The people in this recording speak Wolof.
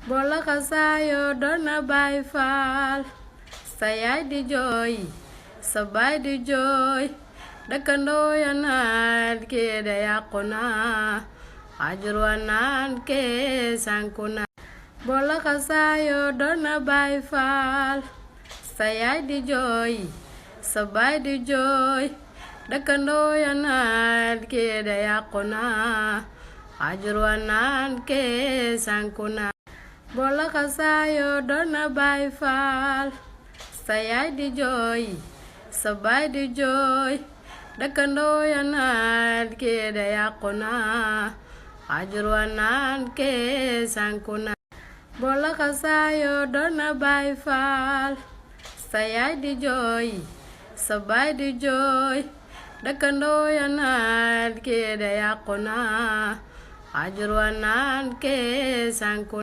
bola xasaayo doon na Baay Faal sa yaay di jooy sa baay di jooy dëkkandoo ya naan kii de yàqu na waajur wa naan kee sànku na bola xasaayo doon na Baay Faal sa yaay di jooy sa baay di jooy dëkkandoo ya naan kii de yàqu na waajur wa naan kee sànku na bola xasaayo doon na Baay Faal sa yaay di jooy sa baay di jooy dëkkandoo ya naan kii de yàqu na waajur wa naan kee sànku na bola xasaayo doon na Baay Faal sa yaay di jooy sa baay di jooy dëkkandoo ya naan kii de yàqu na waajur wa naan kee sànku